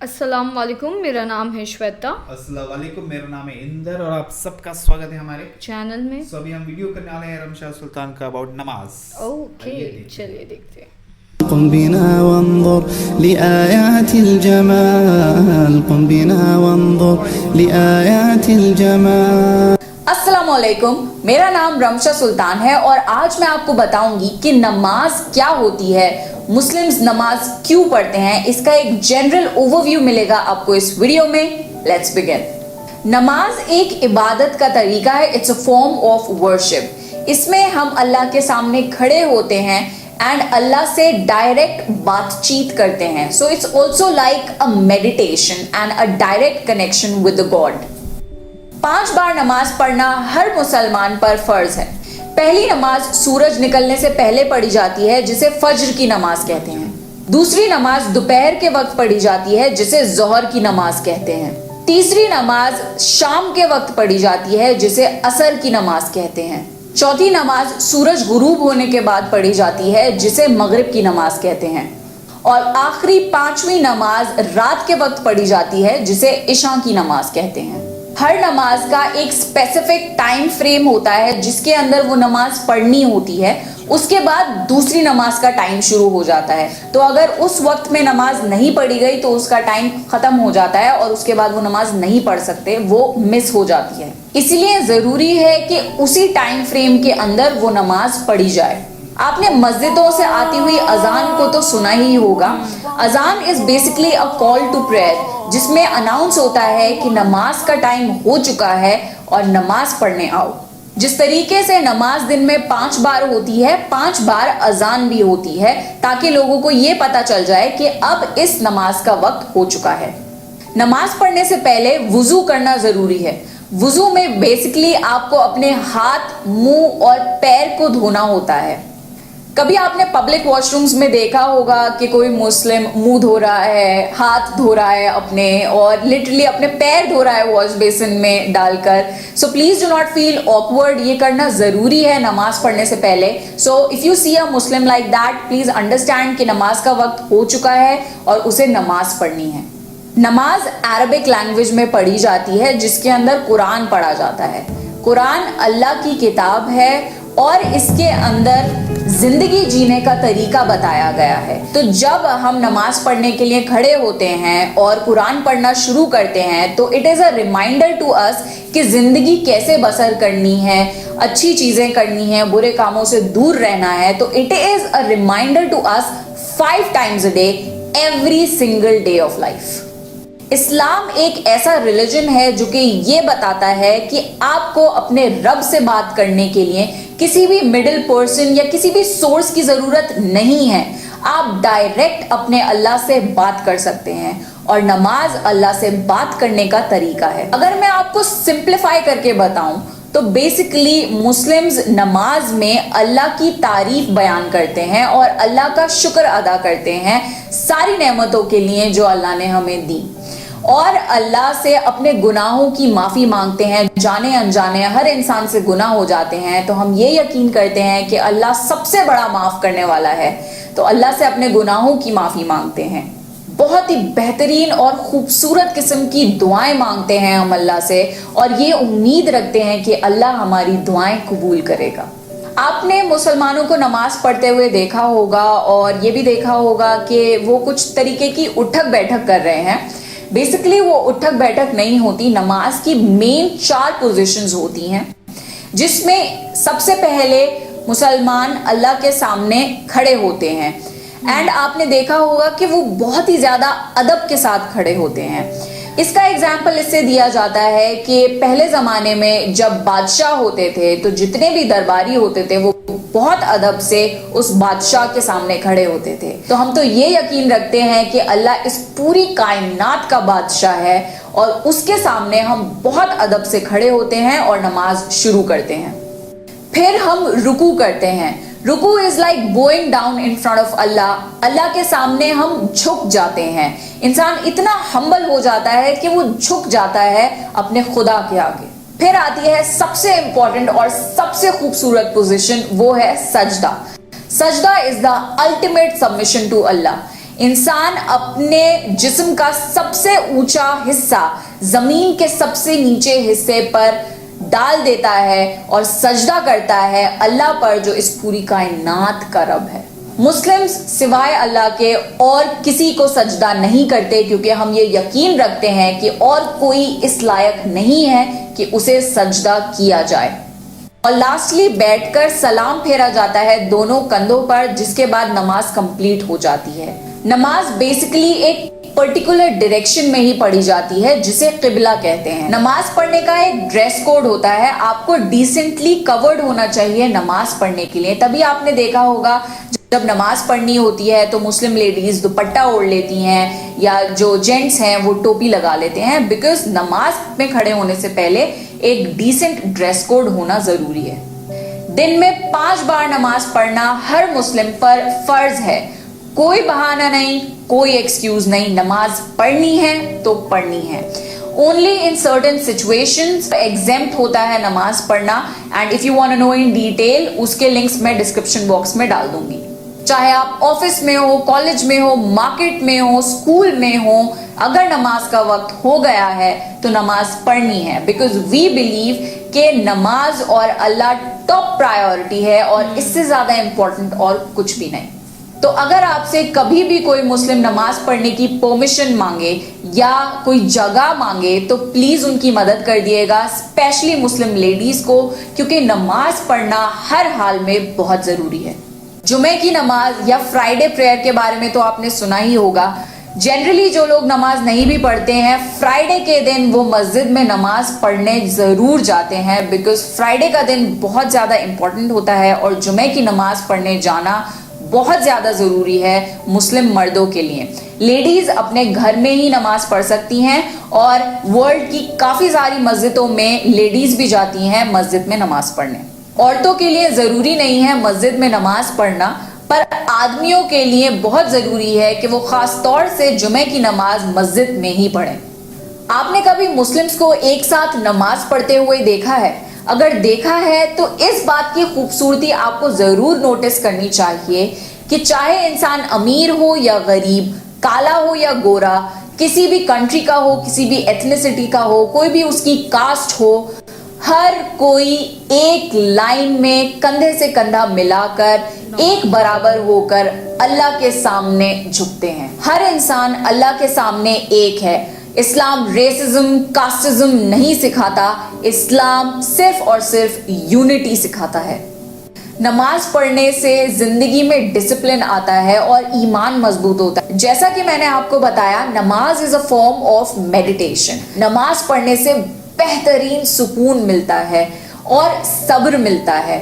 अस्सलाम वालेकुम, मेरा नाम है श्वेता। अस्सलाम वालेकुम, मेरा नाम है इंदर और आप सबका स्वागत है हमारे चैनल में। सो अभी हम वीडियो करने वाले हैं रमशा सुल्तान का अबाउट नमाज। ओके, चलिए देखते हैं। قم بنا وانظر لآيات الجمال قم بنا وانظر لآيات الجمال अस्सलामुअलैकुम, मेरा नाम रमशा सुल्तान है और आज मैं आपको बताऊंगी कि नमाज क्या होती है, मुस्लिम्स नमाज क्यों पढ़ते हैं, इसका एक जनरल ओवरव्यू मिलेगा आपको इस वीडियो में। Let's begin. नमाज एक इबादत का तरीका है, it's a form of worship. इसमें हम अल्लाह के सामने खड़े होते हैं एंड अल्लाह से डायरेक्ट बातचीत करते हैं। So it's also like a meditation and a direct connection with the God. 5 बार नमाज पढ़ना हर मुसलमान पर फर्ज है। पहली नमाज सूरज निकलने से पहले पढ़ी जाती है, जिसे फज्र की नमाज कहते हैं। दूसरी नमाज दोपहर के वक्त पढ़ी जाती है, जिसे जोहर की नमाज कहते हैं। तीसरी नमाज शाम के वक्त पढ़ी जाती है, जिसे असर की नमाज कहते हैं। चौथी नमाज सूरज गुरूब होने के बाद पढ़ी जाती है, जिसे मगरिब की नमाज कहते हैं। और आखिरी 5वीं नमाज रात के वक्त पढ़ी जाती है, जिसे इशा की नमाज कहते हैं। हर नमाज का एक स्पेसिफिक टाइम फ्रेम होता है जिसके अंदर वो नमाज पढ़नी होती है। उसके बाद दूसरी नमाज का टाइम शुरू हो जाता है। तो अगर उस वक्त में नमाज नहीं पढ़ी गई तो उसका टाइम खत्म हो जाता है और उसके बाद वो नमाज नहीं पढ़ सकते, वो मिस हो जाती है। इसलिए जरूरी है कि उसी टाइम फ्रेम के अंदर वो नमाज पढ़ी जाए। आपने मस्जिदों से आती हुई अजान को तो सुना ही होगा। अजान is basically a call to prayer, जिसमें अनाउंस होता है कि नमाज का टाइम हो चुका है और नमाज पढ़ने आओ। जिस तरीके से नमाज दिन में 5 बार होती है, 5 बार अजान भी होती है, ताकि लोगों को ये पता चल जाए कि अब इस नमाज का वक्त हो चुका है। नमाज पढ़ने से पहले वुजू करना जरूरी है। वुजू में बेसिकली आपको अपने हाथ, मुंह और पैर को धोना होता है। कभी आपने पब्लिक वॉशरूम्स में देखा होगा कि कोई मुस्लिम मुंह धो रहा है, हाथ धो रहा है अपने, और लिटरली अपने पैर धो रहा है वॉश बेसिन में डालकर। So please do not feel awkward, ये करना जरूरी है नमाज पढ़ने से पहले। So if you see a Muslim like that, please understand कि नमाज का वक्त हो चुका है और उसे नमाज पढ़नी है। नमाज अरबिक लैंग्वेज में पढ़ी जाती है, जिसके अंदर कुरान पढ़ा जाता है। कुरान अल्लाह की किताब है और इसके अंदर जिंदगी जीने का तरीका बताया गया है। तो जब हम नमाज पढ़ने के लिए खड़े होते हैं और कुरान पढ़ना शुरू करते हैं, तो it is a reminder to us कि जिंदगी कैसे बसर करनी है, अच्छी चीजें करनी है, बुरे कामों से दूर रहना है। तो it is a reminder to us 5 times a day, every single day of life. इस्लाम एक ऐसा रिलीजन है जो कि ये बताता है कि आपको अपने रब से बात करने के लिए किसी भी मिडिल पर्सन या किसी भी सोर्स की जरूरत नहीं है। आप डायरेक्ट अपने अल्लाह से बात कर सकते हैं और नमाज अल्लाह से बात करने का तरीका है। अगर मैं आपको सिंप्लीफाई करके बताऊं तो बेसिकली मुस्लिम्स नमाज में अल्लाह की तारीफ बयान करते हैं और अल्लाह का शुक्र अदा करते हैं सारी नेमतों के लिए जो अल्लाह ने हमें दी, और अल्लाह से अपने गुनाहों की माफ़ी मांगते हैं। जाने अनजाने हर इंसान से गुनाह हो जाते हैं, तो हम ये यकीन करते हैं कि अल्लाह सबसे बड़ा माफ़ करने वाला है, तो अल्लाह से अपने गुनाहों की माफ़ी मांगते हैं। बहुत ही बेहतरीन और खूबसूरत किस्म की दुआएं मांगते हैं हम अल्लाह से, और ये उम्मीद रखते हैं कि अल्लाह हमारी दुआएं कबूल करेगा। आपने मुसलमानों को नमाज पढ़ते हुए देखा होगा और ये भी देखा होगा कि वो कुछ तरीके की उठक बैठक कर रहे हैं। बेसिकली वो उठक बैठक नहीं होती, नमाज की मेन 4 पोजीशंस होती हैं, जिसमें सबसे पहले मुसलमान अल्लाह के सामने खड़े होते हैं। एंड आपने देखा होगा कि वो बहुत ही ज्यादा अदब के साथ खड़े होते हैं। इसका एग्जाम्पल इससे दिया जाता है कि पहले जमाने में जब बादशाह होते थे, तो जितने भी दरबारी होते थे वो बहुत अदब से उस बादशाह के सामने खड़े होते थे। तो हम तो ये यकीन रखते हैं कि अल्लाह इस पूरी कायनात का बादशाह है और उसके सामने हम बहुत अदब से खड़े होते हैं और नमाज शुरू करते हैं। फिर हम रुकू करते हैं। रुकू is like bowing down in front of Allah. Allah के सामने हम झुक जाते हैं। इंसान इतना हम्बल हो जाता है कि वो झुक जाता है अपने खुदा के आगे। फिर आती है सबसे इंपॉर्टेंट और सबसे खूबसूरत पोजीशन, वो है सजदा। सजदा is the ultimate submission to Allah. इंसान अपने जिस्म का सबसे ऊंचा हिस्सा जमीन के सबसे नीचे हिस्से पर डाल देता है और सजदा करता है अल्लाह पर जो इस पूरी कायनात का रब है। मुस्लिम्स सिवाय अल्लाह के और किसी को सजदा नहीं करते क्योंकि हम ये यकीन रखते हैं कि और कोई इस लायक नहीं है कि उसे सजदा किया जाए। और लास्टली बैठकर सलाम फेरा जाता है दोनों कंधों पर, जिसके बाद नमाज कंप्लीट हो जाती है। नमाज बेसिकली एक पर्टिकुलर डायरेक्शन में ही पढ़ी जाती है जिसे किबला कहते हैं। नमाज पढ़ने का एक ड्रेस कोड होता है, आपको डिसेंटली कवर्ड होना चाहिए नमाज पढ़ने के लिए। तभी आपने देखा होगा जब नमाज पढ़नी होती है तो मुस्लिम लेडीज दुपट्टा ओढ़ लेती हैं या जो जेंट्स हैं वो टोपी लगा लेते हैं, बिकॉज नमाज में खड़े होने से पहले एक डिसेंट ड्रेस कोड होना जरूरी है। दिन में 5 बार नमाज पढ़ना हर मुस्लिम पर फर्ज है। कोई बहाना नहीं, कोई एक्सक्यूज नहीं, नमाज पढ़नी है तो पढ़नी है। Only in certain situations exempt होता है नमाज पढ़ना, and if you want to know in detail उसके लिंक्स मैं डिस्क्रिप्शन बॉक्स में डाल दूंगी। चाहे आप ऑफिस में हो, कॉलेज में हो, मार्केट में हो, स्कूल में हो, अगर नमाज का वक्त हो गया है तो नमाज पढ़नी है, बिकॉज वी बिलीव कि नमाज और अल्लाह टॉप प्रायोरिटी है और इससे ज्यादा इंपॉर्टेंट और कुछ भी नहीं। तो अगर आपसे कभी भी कोई मुस्लिम नमाज पढ़ने की परमिशन मांगे या कोई जगह मांगे तो प्लीज उनकी मदद कर दिएगा, स्पेशली मुस्लिम लेडीज को, क्योंकि नमाज पढ़ना हर हाल में बहुत जरूरी है। जुमे की नमाज या फ्राइडे प्रेयर के बारे में तो आपने सुना ही होगा। जनरली जो लोग नमाज नहीं भी पढ़ते हैं, फ्राइडे के दिन वो मस्जिद में नमाज पढ़ने जरूर जाते हैं, बिकॉज फ्राइडे का दिन बहुत ज्यादा इंपॉर्टेंट होता है और जुमे की नमाज पढ़ने जाना बहुत ज्यादा जरूरी है मुस्लिम मर्दों के लिए। लेडीज अपने घर में ही नमाज पढ़ सकती हैं और वर्ल्ड की काफी सारी मस्जिदों में लेडीज भी जाती हैं मस्जिद में नमाज पढ़ने। औरतों के लिए जरूरी नहीं है मस्जिद में नमाज पढ़ना, पर आदमियों के लिए बहुत जरूरी है कि वो खास तौर से जुमे की नमाज मस्जिद में ही पढ़ें। आपने कभी मुस्लिम्स को एक साथ नमाज पढ़ते हुए देखा है? अगर देखा है तो इस बात की खूबसूरती आपको जरूर नोटिस करनी चाहिए कि चाहे इंसान अमीर हो या गरीब, काला हो या गोरा, किसी भी कंट्री का हो, किसी भी एथनिसिटी का हो, कोई भी उसकी कास्ट हो, हर कोई एक लाइन में कंधे से कंधा मिलाकर एक बराबर होकर अल्लाह के सामने झुकते हैं। हर इंसान अल्लाह के सामने एक है। इस्लाम रेसिज्म, कास्टिज्म नहीं सिखाता, इस्लाम सिर्फ और सिर्फ यूनिटी सिखाता है। नमाज पढ़ने से जिंदगी में डिसिप्लिन आता है और ईमान मजबूत होता है। जैसा कि मैंने आपको बताया, नमाज is a form of meditation. नमाज पढ़ने से बेहतरीन सुकून मिलता है और सब्र मिलता है।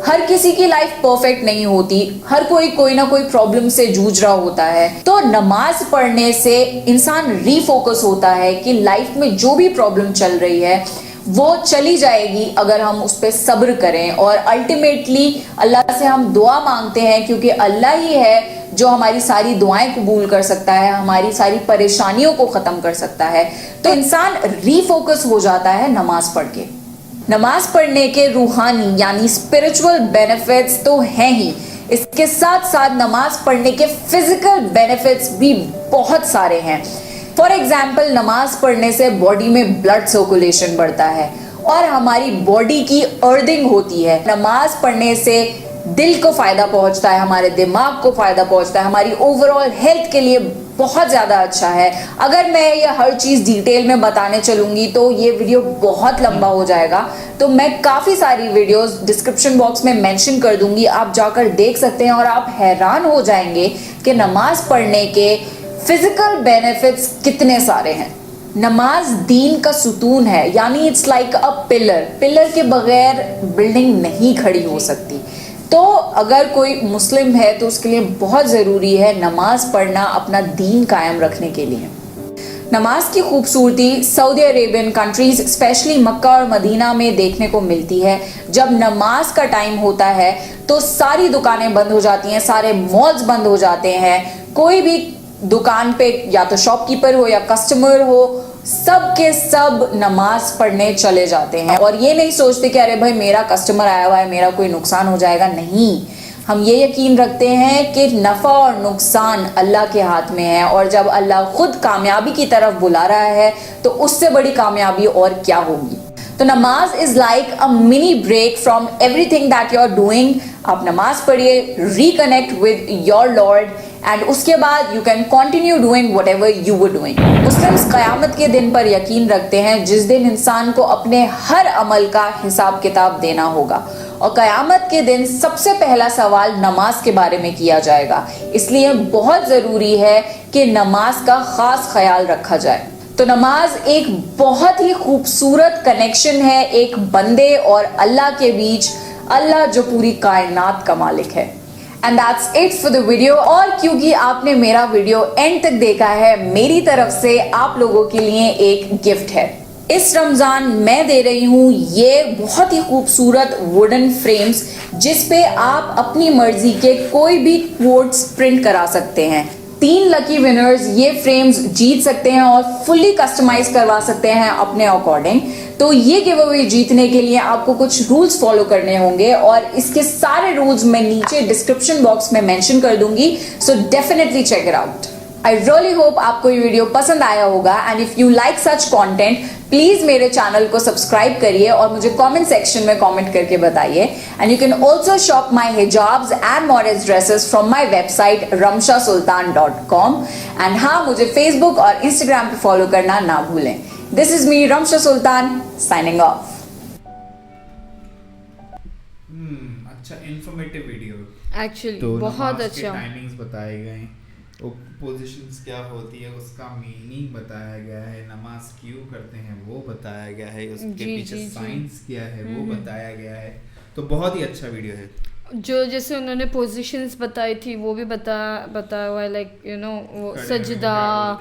हर किसी की लाइफ परफेक्ट नहीं होती, हर कोई ना कोई प्रॉब्लम से जूझ रहा होता है, तो नमाज पढ़ने से इंसान रीफोकस होता है कि लाइफ में जो भी प्रॉब्लम चल रही है वो चली जाएगी अगर हम उस पर सब्र करें। और अल्टीमेटली अल्लाह से हम दुआ मांगते हैं, क्योंकि अल्लाह ही है जो हमारी सारी दुआएं कबूल कर सकता है, हमारी सारी परेशानियों को खत्म कर सकता है। तो इंसान रीफोकस हो जाता है नमाज पढ़ के। नमाज पढ़ने के रूहानी यानी स्पिरिचुअल बेनिफिट्स तो हैं ही, इसके साथ साथ नमाज पढ़ने के फिजिकल बेनिफिट्स भी बहुत सारे हैं। फॉर एग्जाम्पल, नमाज पढ़ने से बॉडी में ब्लड सर्कुलेशन बढ़ता है और हमारी बॉडी की अर्थिंग होती है। नमाज पढ़ने से दिल को फायदा पहुंचता है, हमारे दिमाग को फायदा पहुंचता है, हमारी ओवरऑल हेल्थ के लिए बहुत ज्यादा अच्छा है। अगर मैं ये हर चीज डिटेल में बताने चलूंगी तो ये वीडियो बहुत लंबा हो जाएगा, तो मैं काफी सारी वीडियोस डिस्क्रिप्शन बॉक्स में मेंशन कर दूंगी, आप जाकर देख सकते हैं और आप हैरान हो जाएंगे कि नमाज पढ़ने के फिजिकल बेनिफिट्स कितने सारे हैं। नमाज दीन का सुतून है, यानी इट्स लाइक अ पिलर के बगैर बिल्डिंग नहीं खड़ी हो सकती। तो अगर कोई मुस्लिम है तो उसके लिए बहुत ज़रूरी है नमाज पढ़ना अपना दीन कायम रखने के लिए। नमाज की खूबसूरती सऊदी अरेबियन कंट्रीज स्पेशली मक्का और मदीना में देखने को मिलती है। जब नमाज का टाइम होता है तो सारी दुकानें बंद हो जाती हैं, सारे मॉल्स बंद हो जाते हैं। कोई भी दुकान पे या तो शॉपकीपर हो या कस्टमर हो, सब के सब नमाज पढ़ने चले जाते हैं और ये नहीं सोचते कि अरे भाई मेरा कस्टमर आया हुआ है, मेरा कोई नुकसान हो जाएगा। नहीं, ہم یہ یقین رکھتے ہیں کہ نفع اور نقصان اللہ کے ہاتھ میں ہے، اور جب اللہ خود کامیابی کی طرف بلا رہا ہے تو اس سے بڑی کامیابی اور کیا ہوگی. تو نماز is like a mini break from everything that you are doing. آپ نماز پڑھیے, reconnect with your lord, and اس کے بعد you can continue doing whatever you were doing. Muslims قیامت کے دن پر یقین رکھتے ہیں جس دن انسان کو اپنے ہر عمل کا حساب کتاب دینا ہوگا, اور قیامت کے دن سب سے پہلا سوال نماز کے بارے میں کیا جائے گا. اس لیے بہت ضروری ہے کہ نماز کا خاص خیال رکھا جائے. تو نماز ایک بہت ہی خوبصورت کنیکشن ہے ایک بندے اور اللہ کے بیچ, اللہ جو پوری کائنات کا مالک ہے. And that's it for the video. اور کیونکہ آپ نے میرا ویڈیو اینڈ تک دیکھا ہے, میری طرف سے آپ لوگوں کے لیے ایک گفٹ ہے. اس رمضان میں دے رہی ہوں یہ بہت ہی خوبصورت ووڈن فریمز جس پہ آپ اپنی مرضی کے کوئی بھی کوٹس پرنٹ کرا سکتے ہیں. 3 لکی ونرز یہ فریمز جیت سکتے ہیں اور فلی کسٹمائز کروا سکتے ہیں اپنے اکارڈنگ. تو یہ گیو اوے جیتنے کے لیے آپ کو کچھ رولز فالو کرنے ہوں گے, اور اس کے سارے رولز میں نیچے ڈسکرپشن باکس میں مینشن کر دوں گی, so definitely check it out. I really hope آپ کو یہ ویڈیو پسند آیا ہوگا, and if you like such content please میرے چینل کو سبسکرائب کریے اور مجھے کامنٹ سیکشن میں کامنٹ کر کے بتائیے. And you can also shop my hijabs and modest dresses from my website ramshasultan.com. And ہاں, مجھے فیس بک اور انسٹاگرام پہ فالو کرنا نہ بھولیں. دس از می رمشا سلطان سائننگ آف. اچھا انفارمیٹیو ویڈیو ایکچولی بہت اچھا. ٹائمنگز بتائے گئے, پوزیشنز کیا ہوتی ہے, اس کا میننگ بتایا گیا ہے, نماز کیوں کرتے ہیں وہ بتایا گیا ہے, اس کے پیچھے سائنس کیا ہے وہ بتایا گیا ہے. تو بہت ہی اچھا ویڈیو ہے. جو جیسے انہوں نے پوزیشنز بتائی تھی وہ بھی بتایا ہوا ہے, لائک یو نو وہ سجدہ,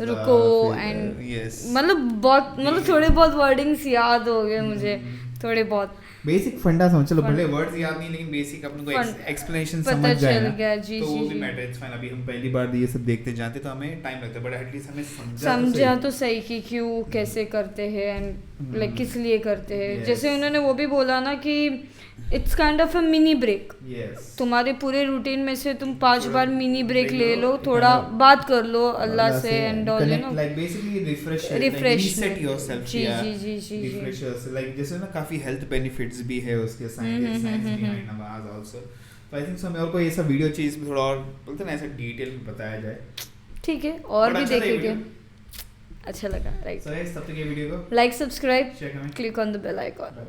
رکوع, اینڈ مطلب بہت تھوڑے بہت ورڈنگس یاد ہو گئے مجھے, تھوڑے بہت بیسک فنڈا سمجھ, چلو بھلے ورڈز یاد نہیں لیکن بیسک اپنے کو ایکسپلینیشن سمجھ جائے نا, تو وہ بھی میٹر. It's fine. ابھی ہم پہلی بار یہ سب دیکھتے جانتے تو ہمیں ٹائم لگتا ہے, بٹ ایٹ لیسٹ ہمیں سمجھا تو صحیح کہ کیوں کیسے کرتے ہیں, اینڈ لائک کس لیے کرتے ہیں. جیسے انہوں نے وہ بھی بولا نا کہ it's kind of a mini break. تمہارے پورے روٹین میں سے تم 5 بار منی بریک لے لو, تھوڑا بات کر لو اللہ سے, and all you know like basically refresh reset yourself. جی جی جی ریفریش لائک جیسے نا کافی ہیلتھ بینیفٹس بھی ہے اس کے, سائنس بیہائنڈ نماز آلسو. تو آئی تھنک سو ہمیں اور کوئی ایسا ویڈیو چیز میں تھوڑا اور بولتے نا ایسا ڈیٹیل میں بتایا جائے. ٹھیک ہے, اور بھی دیکھیں گے. اچھا لگا, رائٹ. سو تب تک یہ ویڈیو کو like, subscribe, click on the bell icon.